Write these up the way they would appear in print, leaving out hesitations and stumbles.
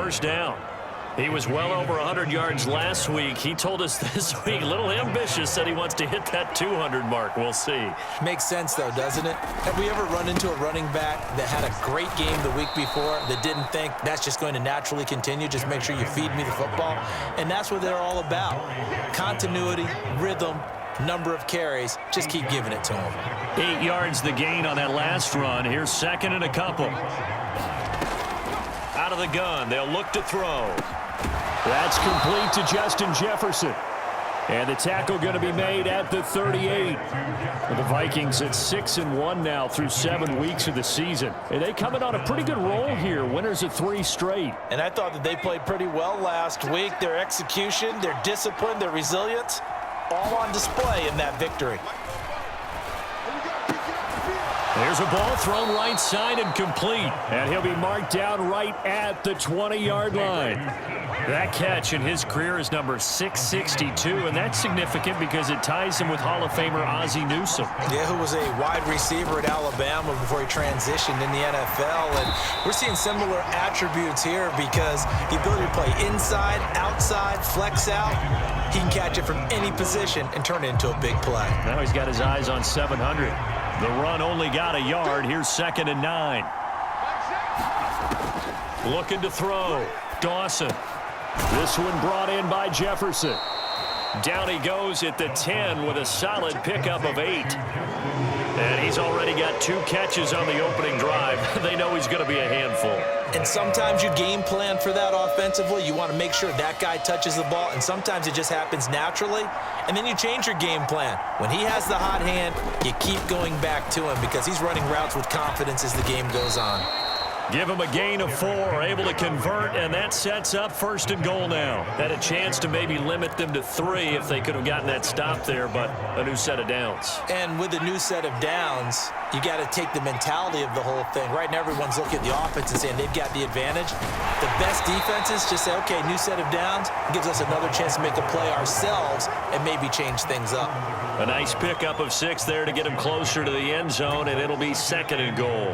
first down. He was well over 100 yards last week. He told us this week, a little ambitious, said he wants to hit that 200 mark. We'll see. Makes sense, though, doesn't it? Have we ever run into a running back that had a great game the week before that didn't think that's just going to naturally continue? Just make sure you feed me the football. And that's what they're all about. Continuity, rhythm, number of carries. Just keep giving it to him. 8 yards the gain on that last run. Here's second and a couple. Out of the gun. They'll look to throw. That's complete to Justin Jefferson. And the tackle going to be made at the 38. The Vikings at 6-1 now through 7 weeks of the season. And they coming on a pretty good roll here. Winners of 3 straight. And I thought that they played pretty well last week. Their execution, their discipline, their resilience, all on display in that victory. There's a ball thrown right side and complete. And he'll be marked down right at the 20-yard line. That catch in his career is number 662, and that's significant because it ties him with Hall of Famer Ozzie Newsome. Yeah, who was a wide receiver at Alabama before he transitioned in the NFL. And we're seeing similar attributes here because the ability to play inside, outside, flex out, he can catch it from any position and turn it into a big play. Now he's got his eyes on 700. The run only got a yard. Here's 2nd and 9. Looking to throw. Dawson. This one brought in by Jefferson. Down he goes at the 10 with a solid pickup of 8. And he's already got 2 catches on the opening drive. They know he's going to be a handful. And sometimes you game plan for that offensively. You want to make sure that guy touches the ball, and sometimes it just happens naturally. And then you change your game plan. When he has the hot hand, you keep going back to him because he's running routes with confidence as the game goes on. Give him a gain of 4, able to convert, and that sets up 1st and goal now. Had a chance to maybe limit them to 3 if they could have gotten that stop there, but a new set of downs. And with a new set of downs, you got to take the mentality of the whole thing. Right now, everyone's looking at the offense and saying they've got the advantage. The best defenses just say, okay, new set of downs, gives us another chance to make a play ourselves and maybe change things up. A nice pickup of 6 there to get him closer to the end zone, and it'll be 2nd and goal.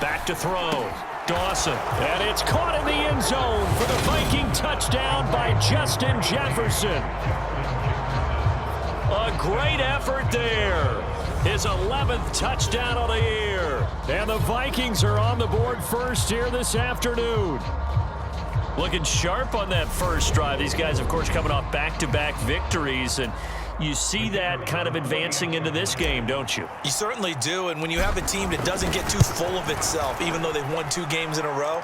Back to throw. Dawson. And it's caught in the end zone for the Viking touchdown by Justin Jefferson. A great effort there. His 11th touchdown of the year. And the Vikings are on the board first here this afternoon. Looking sharp on that first drive. These guys, of course, coming off back-to-back victories, and you see that kind of advancing into this game, don't you? You certainly do, and when you have a team that doesn't get too full of itself, even though they've won 2 games in a row,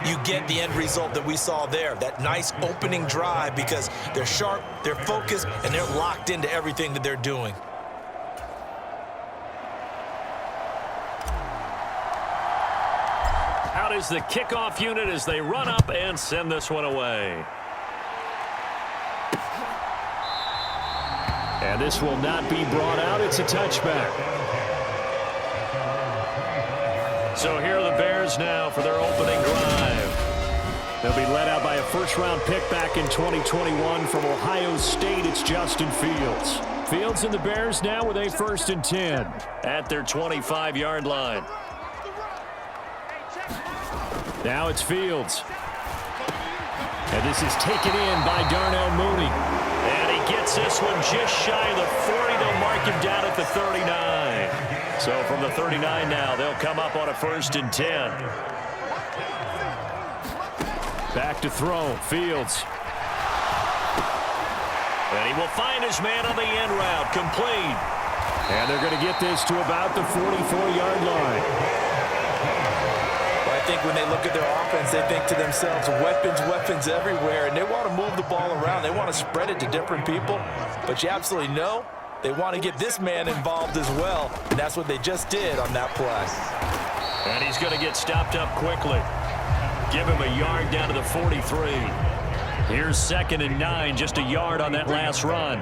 you get the end result that we saw there, that nice opening drive because they're sharp, they're focused, and they're locked into everything that they're doing. Out is the kickoff unit as they run up and send this one away. And this will not be brought out. It's a touchback. So here are the Bears now for their opening drive. They'll be led out by a first-round pick back in 2021 from Ohio State. It's Justin Fields. Fields and the Bears now with a 1st and 10 at their 25-yard line. Now it's Fields. And this is taken in by Darnell Mooney. And he gets this one just shy of the 40. They'll mark him down at the 39. So from the 39 now, they'll come up on a 1st and 10. Back to throw. Fields. And he will find his man on the end route. Complete. And they're going to get this to about the 44-yard line. I think when they look at their offense, they think to themselves, weapons everywhere, and they want to move the ball around. They want to spread it to different people, but you absolutely know they want to get this man involved as well, and that's what they just did on that play. And he's going to get stopped up quickly. Give him a yard down to the 43. Here's 2nd and 9, just a yard on that last run.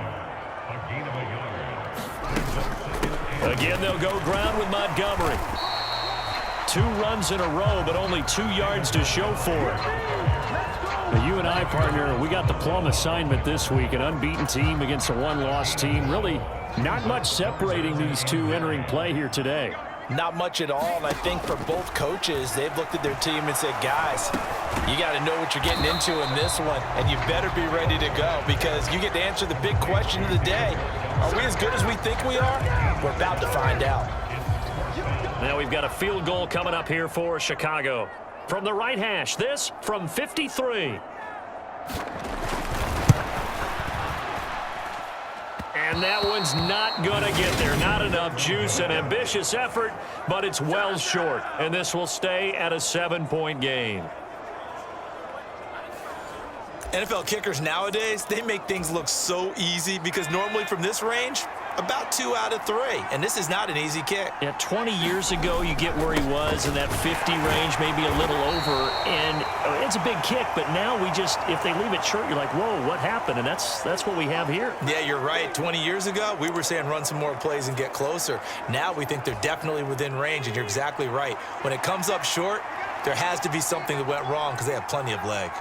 Again, they'll go ground with Montgomery. 2 runs in a row, but only 2 yards to show for it. Now, you and I, partner, we got the plum assignment this week. An unbeaten team against a 1-loss team. Really not much separating these two entering play here today. Not much at all, and I think for both coaches, they've looked at their team and said, guys, you got to know what you're getting into in this one, and you better be ready to go because you get to answer the big question of the day. Are we as good as we think we are? We're about to find out. Now we've got a field goal coming up here for Chicago. From the right hash, this from 53. And that one's not going to get there. Not enough juice. An ambitious effort, but it's well short. And this will stay at a 7-point game. NFL kickers nowadays, they make things look so easy because normally from this range, about 2 out of 3. And this is not an easy kick. Yeah, 20 years ago, you get where he was in that 50 range, maybe a little over. And it's a big kick, but now we just, if they leave it short, you're like, whoa, what happened? And that's what we have here. Yeah, you're right. 20 years ago, we were saying run some more plays and get closer. Now we think they're definitely within range, and you're exactly right. When it comes up short, there has to be something that went wrong because they have plenty of leg.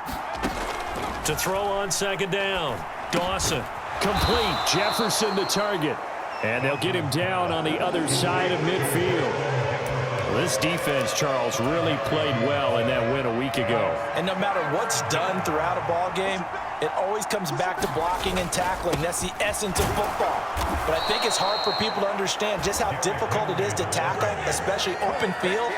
To throw on second down, Dawson. Complete. Jefferson the target. And they'll get him down on the other side of midfield. Well, this defense, Charles, really played well in that win a week ago. And no matter what's done throughout a ball game, it always comes back to blocking and tackling. That's the essence of football. But I think it's hard for people to understand just how difficult it is to tackle, especially open field.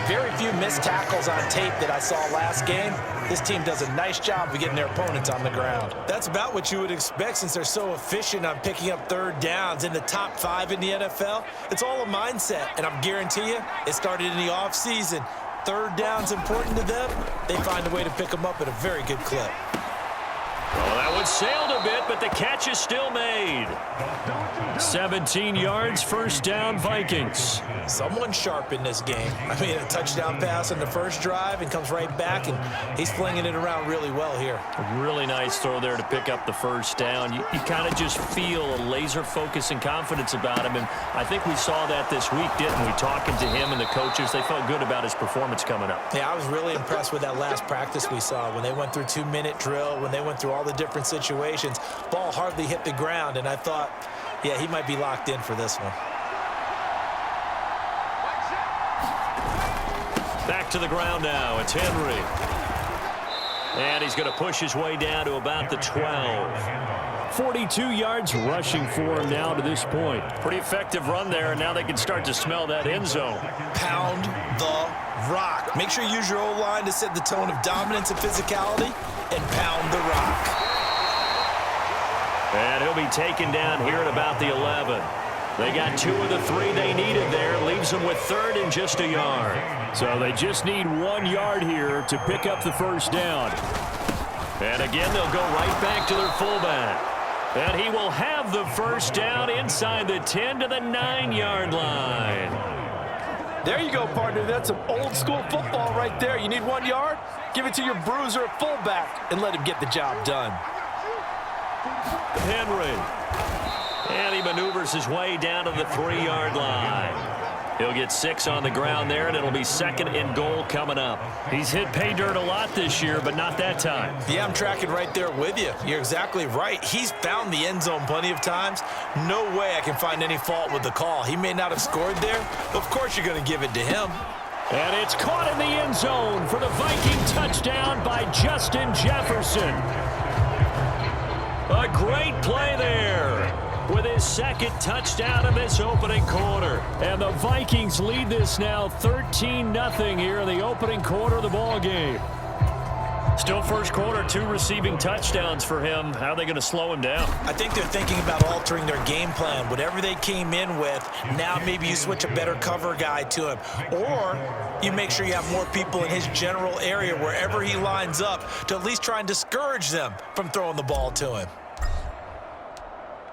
Very few missed tackles on tape that I saw last game. This team does a nice job of getting their opponents on the ground. That's about what you would expect since they're so efficient on picking up third downs in the top 5 in the NFL. It's all a mindset, and I guarantee you, it started in the offseason. Third down's important to them. They find a way to pick them up at a very good clip. Well, that one sailed a bit, but the catch is still made. 17 yards, first down, Vikings. Someone sharp in this game. I mean, a touchdown pass on the first drive and comes right back, and he's flinging it around really well here. A really nice throw there to pick up the first down. You kind of just feel a laser focus and confidence about him, and I think we saw that this week, didn't we? Talking to him and the coaches, they felt good about his performance coming up. Yeah, I was really impressed with that last practice we saw when they went through 2-minute drill, when they went through all the different situations. Ball hardly hit the ground, and I thought, yeah, he might be locked in for this one. Back to the ground now. It's Henry. And he's going to push his way down to about the 12. 42 yards rushing for him now to this point. Pretty effective run there, and now they can start to smell that end zone. Pound the rock. Make sure you use your O-line to set the tone of dominance and physicality, and pound the rock. And he'll be taken down here at about the 11. They got 2 of the 3 they needed there. Leaves them with third and just a yard. So they just need 1 yard here to pick up the first down. And again, they'll go right back to their fullback. And he will have the first down inside the 10 to the 9-yard line. There you go, partner. That's some old-school football right there. You need 1 yard? Give it to your bruiser at fullback and let him get the job done. Henry. And he maneuvers his way down to the 3-yard line. He'll get 6 on the ground there, and it'll be second and goal coming up. He's hit pay dirt a lot this year, but not that time. Yeah, I'm tracking right there with you. You're exactly right. He's found the end zone plenty of times. No way I can find any fault with the call. He may not have scored there, but of course you're going to give it to him. And it's caught in the end zone for the Viking touchdown by Justin Jefferson. A great play there with his second touchdown of this opening quarter. And the Vikings lead this now 13-0 here in the opening quarter of the ball game. Still first quarter, 2 receiving touchdowns for him. How are they going to slow him down? I think they're thinking about altering their game plan. Whatever they came in with, now maybe you switch a better cover guy to him. Or you make sure you have more people in his general area wherever he lines up to at least try and discourage them from throwing the ball to him.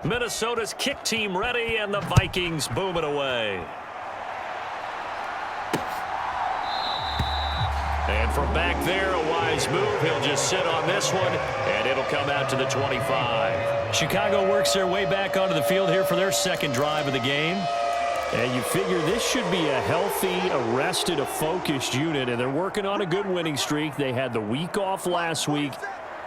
Minnesota's kick team ready, and the Vikings booming away. And from back there, a wise move. He'll just sit on this one, and it'll come out to the 25. Chicago works their way back onto the field here for their second drive of the game. And you figure this should be a healthy, arrested, a focused unit, and they're working on a good winning streak. They had the week off last week.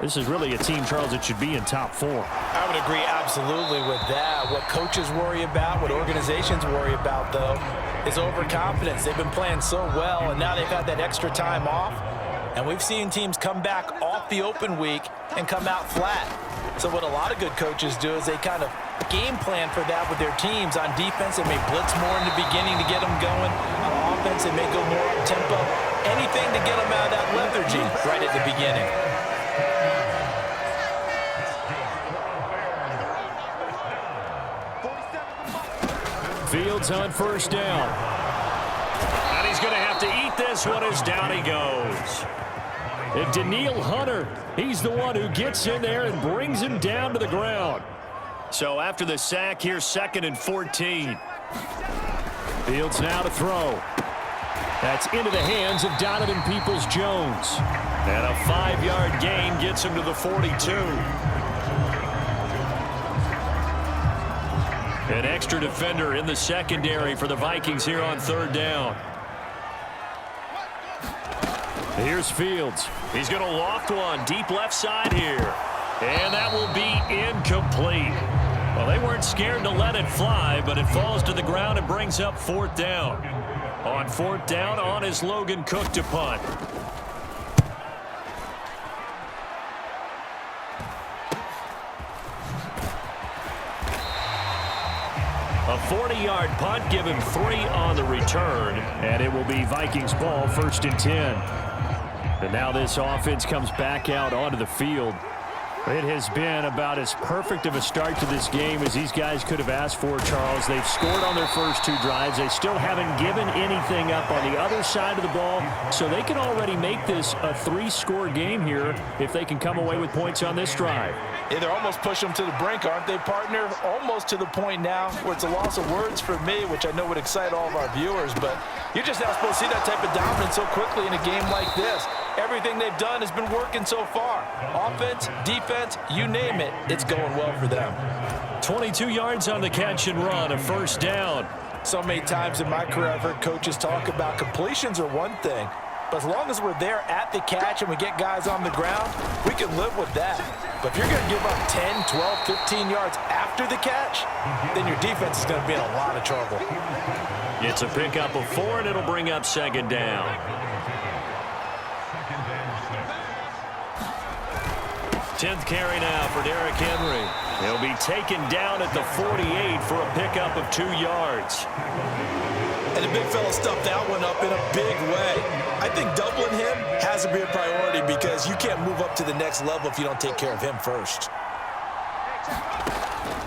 This is really a team, Charles, that should be in top 4. I would agree absolutely with that. What coaches worry about, what organizations worry about, though, is overconfidence. They've been playing so well, and now they've had that extra time off. And we've seen teams come back off the open week and come out flat. So what a lot of good coaches do is they kind of game plan for that with their teams. On defense, they may blitz more in the beginning to get them going. On offense, they may go more up-tempo. Anything to get them out of that lethargy right at the beginning. Fields on first down. And he's going to have to eat this one as down he goes. And Daniil Hunter, he's the one who gets in there and brings him down to the ground. So after the sack, here's 2nd and 14. Fields now to throw. That's into the hands of Donovan Peoples-Jones. And a 5-yard gain gets him to the 42. An extra defender in the secondary for the Vikings here on 3rd down. Here's Fields. He's going to loft one deep left side here. And that will be incomplete. Well, they weren't scared to let it fly, but it falls to the ground and brings up 4th down. On 4th down, on is Logan Cook to punt. A 40-yard punt, give him 3 on the return, and it will be Vikings ball, 1st and 10. And now this offense comes back out onto the field. It has been about as perfect of a start to this game as these guys could have asked for, Charles. They've scored on their first 2 drives. They still haven't given anything up on the other side of the ball, so they can already make this a 3-score game here if they can come away with points on this drive. Yeah, they're almost pushing them to the brink, aren't they, partner? Almost to the point now where it's a loss of words for me, which I know would excite all of our viewers, but you're just not supposed to see that type of dominance so quickly in a game like this. Everything they've done has been working so far. Offense, defense, you name it, it's going well for them. 22 yards on the catch and run, a 1st down. So many times in my career I've heard coaches talk about completions are one thing, but as long as we're there at the catch and we get guys on the ground, we can live with that. But if you're going to give up 10, 12, 15 yards after the catch, then your defense is going to be in a lot of trouble. It's a pickup of 4, and it'll bring up 2nd down. 10th carry now for Derrick Henry. He'll be taken down at the 48 for a pickup of 2 yards. And the big fella stuffed that one up in a big way. I think doubling him has to be a priority because you can't move up to the next level if you don't take care of him first.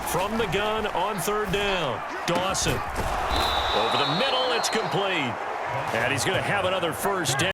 From the gun on 3rd down, Dawson. Over the middle, it's complete. And he's going to have another 1st down.